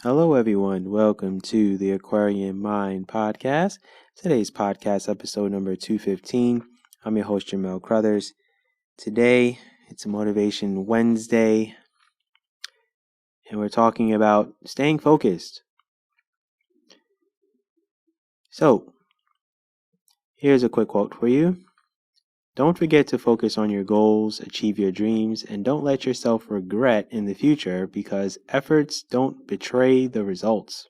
Hello, everyone. Welcome to the Aquarian Mind podcast. Today's podcast, episode number 215. I'm your host, Jamel Crothers. Today, it's Motivation Wednesday, and we're talking about staying focused. So, here's a quick quote for you. Don't forget to focus on your goals, achieve your dreams, and don't let yourself regret in the future because efforts don't betray the results.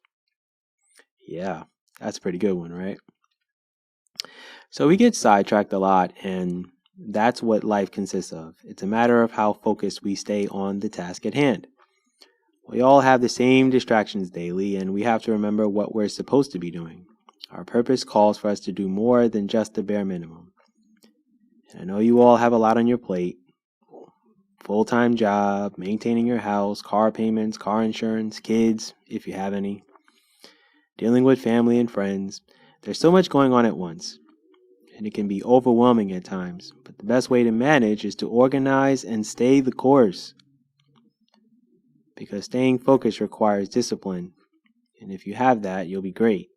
Yeah, that's a pretty good one, right? So we get sidetracked a lot, and that's what life consists of. It's a matter of how focused we stay on the task at hand. We all have the same distractions daily, and we have to remember what we're supposed to be doing. Our purpose calls for us to do more than just the bare minimum. And I know you all have a lot on your plate. Full-time job, maintaining your house, car payments, car insurance, kids, if you have any, dealing with family and friends. There's so much going on at once, and it can be overwhelming at times. But the best way to manage is to organize and stay the course. Because staying focused requires discipline. And if you have that, you'll be great.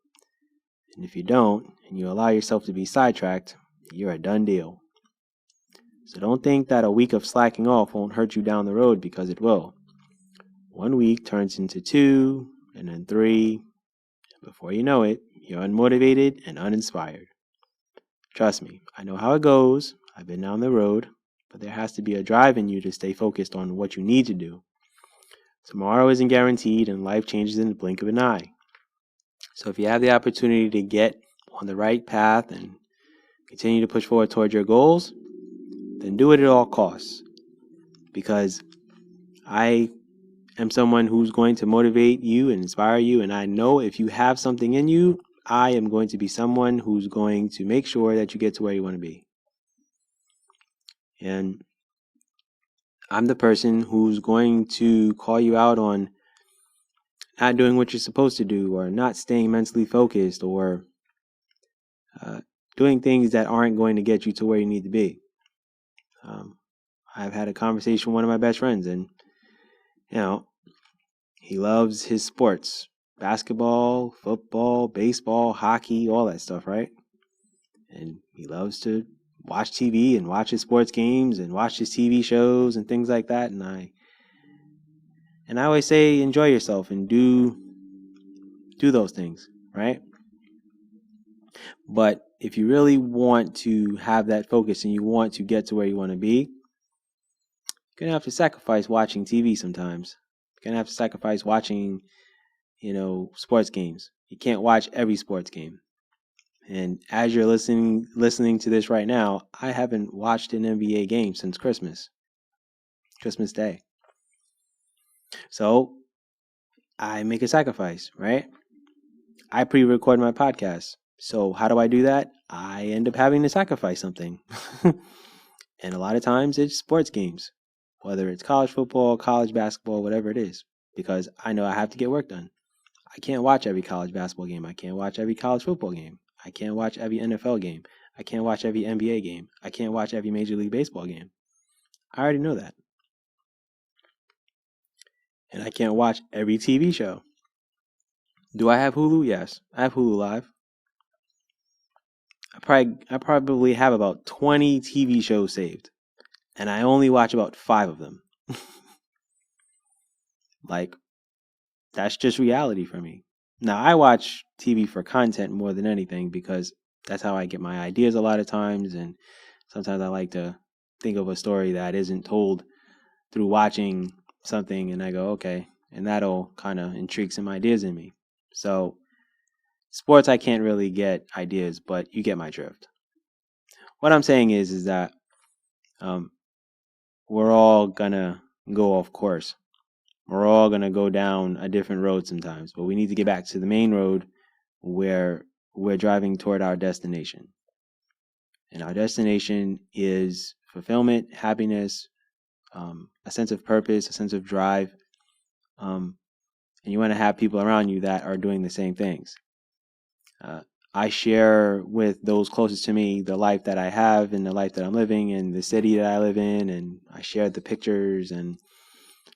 And if you don't, and you allow yourself to be sidetracked, you're a done deal. So don't think that a week of slacking off won't hurt you down the road, because it will. 1 week turns into 2, and then 3. Before you know it, you're unmotivated and uninspired. Trust me, I know how it goes. I've been down the road, but there has to be a drive in you to stay focused on what you need to do. Tomorrow isn't guaranteed, and life changes in the blink of an eye. So if you have the opportunity to get on the right path and continue to push forward toward your goals, then do it at all costs. Because I am someone who's going to motivate you and inspire you, and I know if you have something in you, I am going to be someone who's going to make sure that you get to where you want to be. And I'm the person who's going to call you out on not doing what you're supposed to do, or not staying mentally focused, or doing things that aren't going to get you to where you need to be. I've had a conversation with one of my best friends, and he loves his sports: basketball, football, baseball, hockey, all that stuff, right? And he loves to watch TV and watch his sports games and watch his TV shows and things like that. And I always say, enjoy yourself and do those things, right? But if you really want to have that focus and you want to get to where you want to be, you're going to have to sacrifice watching TV sometimes. You're going to have to sacrifice watching, sports games. You can't watch every sports game. And as you're listening to this right now, I haven't watched an NBA game since Christmas Day. So I make a sacrifice, right? I pre-record my podcast. So how do I do that? I end up having to sacrifice something. And a lot of times it's sports games, whether it's college football, college basketball, whatever it is, because I know I have to get work done. I can't watch every college basketball game. I can't watch every college football game. I can't watch every NFL game. I can't watch every NBA game. I can't watch every Major League Baseball game. I already know that. And I can't watch every TV show. Do I have Hulu? Yes, I have Hulu Live. I probably have about 20 TV shows saved, and I only watch about 5 of them. Like, that's just reality for me. Now, I watch TV for content more than anything, because that's how I get my ideas a lot of times, and sometimes I like to think of a story that isn't told through watching something, and I go, okay, and that'll kind of intrigue some ideas in me. So sports, I can't really get ideas, but you get my drift. What I'm saying is that we're all gonna go off course. We're all gonna go down a different road sometimes, but we need to get back to the main road where we're driving toward our destination. And our destination is fulfillment, happiness, a sense of purpose, a sense of drive. And you want to have people around you that are doing the same things. I share with those closest to me the life that I have and the life that I'm living and the city that I live in. And I share the pictures and,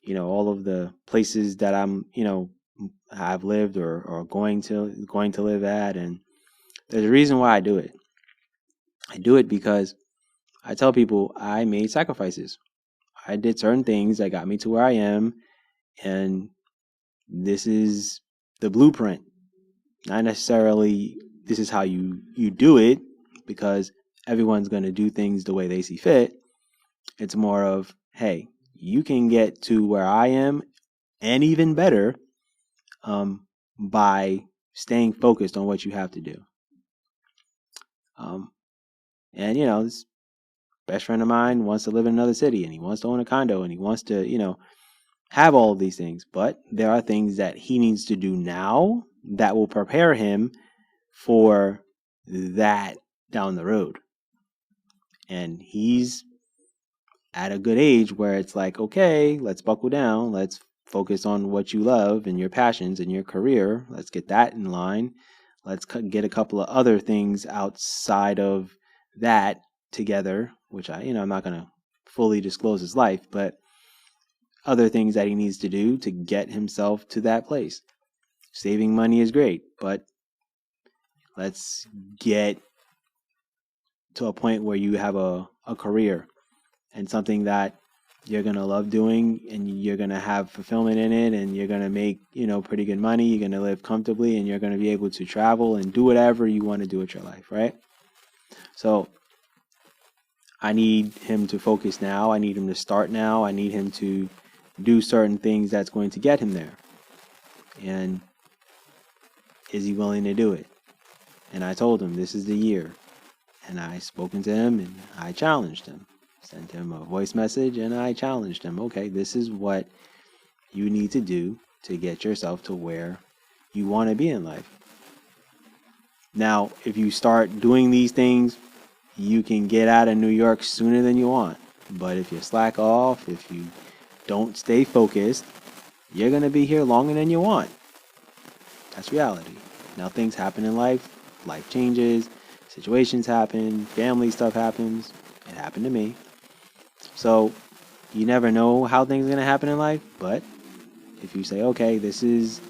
all of the places that I'm, have lived or going to live at. And there's a reason why I do it. I do it because I tell people I made sacrifices. I did certain things that got me to where I am, and this is the blueprint. Not necessarily this is how you do it, because everyone's going to do things the way they see fit. It's more of, hey, you can get to where I am and even better by staying focused on what you have to do. And, this best friend of mine wants to live in another city, and he wants to own a condo, and he wants to, have all of these things. But there are things that he needs to do now that will prepare him for that down the road. And he's at a good age where it's like, okay, let's buckle down. Let's focus on what you love and your passions and your career. Let's get that in line. Let's get a couple of other things outside of that together, which I'm not going to fully disclose his life, but other things that he needs to do to get himself to that place. Saving money is great, but let's get to a point where you have a career and something that you're going to love doing, and you're going to have fulfillment in it, and you're going to make, pretty good money. You're going to live comfortably, and you're going to be able to travel and do whatever you want to do with your life, right? So I need him to focus now. I need him to start now. I need him to do certain things that's going to get him there. And is he willing to do it? And I told him this is the year. And I spoken to him, and I challenged him. Sent him a voice message, and I challenged him. Okay, this is what you need to do to get yourself to where you want to be in life. Now, if you start doing these things, you can get out of New York sooner than you want. But if you slack off, if you don't stay focused, you're going to be here longer than you want. That's reality. Now, things happen in life. Life changes. Situations happen. Family stuff happens. It happened to me. So you never know how things are going to happen in life. But if you say, okay, this is,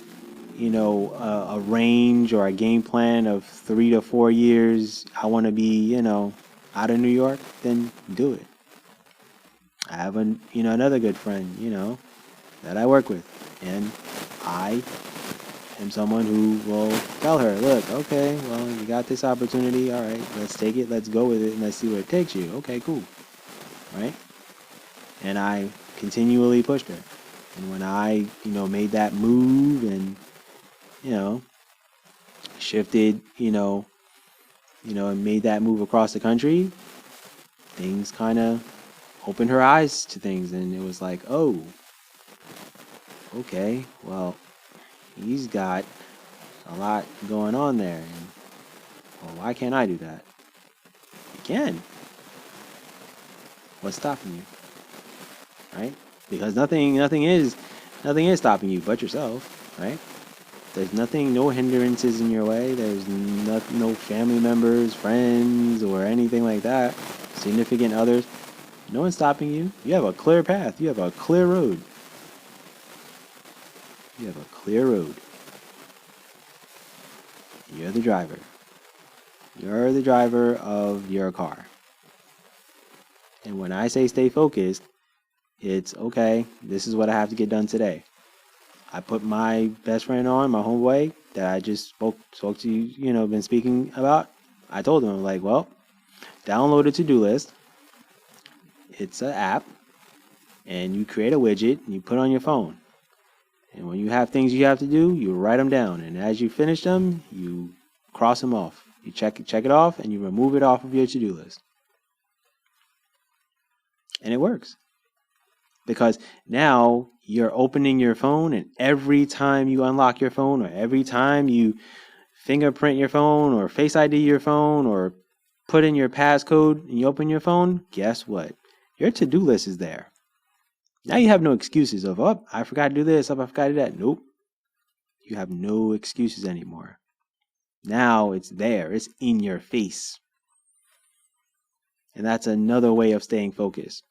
a range or a game plan of 3 to 4 years, I want to be, out of New York, then do it. I have another good friend, that I work with, and I am someone who will tell her, look, okay, well, you got this opportunity. All right, let's take it. Let's go with it, and let's see where it takes you. Okay, cool. Right? And I continually pushed her. And when I, made that move and, shifted, and made that move across the country, things kind of opened her eyes to things. And it was like, oh, okay, well, he's got a lot going on there. And, well, why can't I do that? You can. What's stopping you? Right? Because nothing is stopping you but yourself, right? There's nothing, no hindrances in your way. There's no family members, friends, or anything like that. Significant others. No one's stopping you. You have a clear path. You have a clear road. You have a clear road. You're the driver. You're the driver of your car. And when I say stay focused, it's okay, this is what I have to get done today. I put my best friend on, my homeboy, that I just spoke to you, been speaking about. I told him, like, well, download a to-do list. It's an app, and you create a widget, and you put it on your phone. And when you have things you have to do, you write them down. And as you finish them, you cross them off. You check it off, and you remove it off of your to-do list. And it works. Because now you're opening your phone, and every time you unlock your phone, or every time you fingerprint your phone, or Face ID your phone, or put in your passcode and you open your phone, guess what? Your to-do list is there. Now you have no excuses of, oh, I forgot to do this, oh, I forgot to do that. Nope. You have no excuses anymore. Now it's there. It's in your face. And that's another way of staying focused.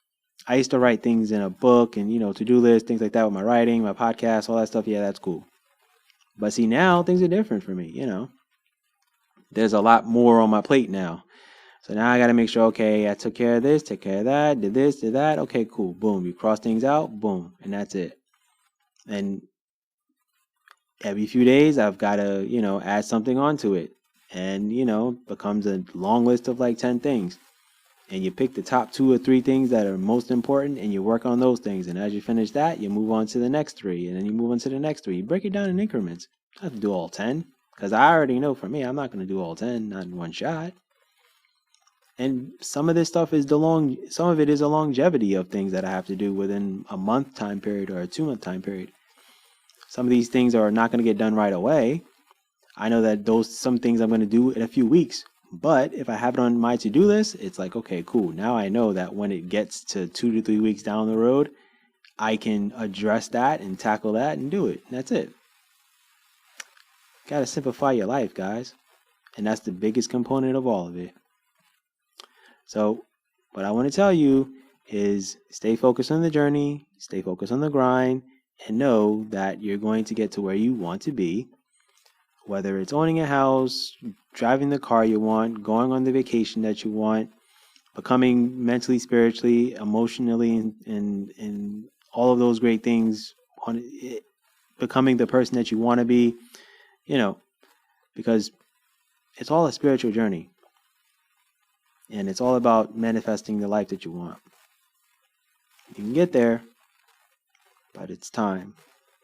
I used to write things in a book and, to-do list, things like that with my writing, my podcast, all that stuff. Yeah, that's cool. But see, now things are different for me, There's a lot more on my plate now. So now I got to make sure, okay, I took care of this, took care of that, did this, did that. Okay, cool. Boom. You cross things out, boom. And that's it. And every few days, I've got to, add something onto it. And, becomes a long list of like 10 things. And you pick the top 2 or 3 things that are most important and you work on those things. And as you finish that, you move on to the next 3. And then you move on to the next 3. You break it down in increments. You don't have to do all 10. Because I already know for me, I'm not going to do all 10, not in one shot. And some of this stuff is some of it is a longevity of things that I have to do within a month time period or a 2-month time period. Some of these things are not going to get done right away. I know that some things I'm going to do in a few weeks. But if I have it on my to-do list, it's like, okay, cool. Now I know that when it gets to 2 to 3 weeks down the road, I can address that and tackle that and do it. And that's it. Got to simplify your life, guys. And that's the biggest component of all of it. So what I want to tell you is stay focused on the journey, stay focused on the grind, and know that you're going to get to where you want to be. Whether it's owning a house, driving the car you want, going on the vacation that you want, becoming mentally, spiritually, emotionally, and all of those great things, becoming the person that you want to be, because it's all a spiritual journey. And it's all about manifesting the life that you want. You can get there, but it's time.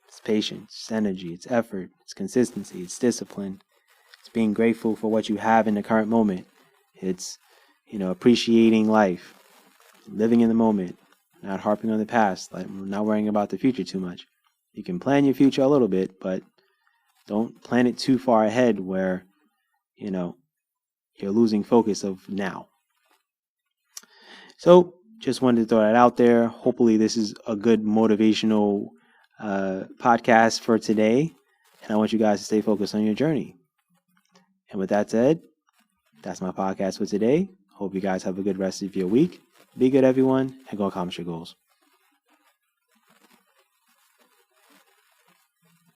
It's patience, it's energy, it's effort, it's consistency, it's discipline. It's being grateful for what you have in the current moment. It's, appreciating life, living in the moment, not harping on the past, like not worrying about the future too much. You can plan your future a little bit, but don't plan it too far ahead where, you're losing focus of now. So just wanted to throw that out there. Hopefully this is a good motivational podcast for today. And I want you guys to stay focused on your journey. And with that said, that's my podcast for today. Hope you guys have a good rest of your week. Be good, everyone, and go accomplish your goals.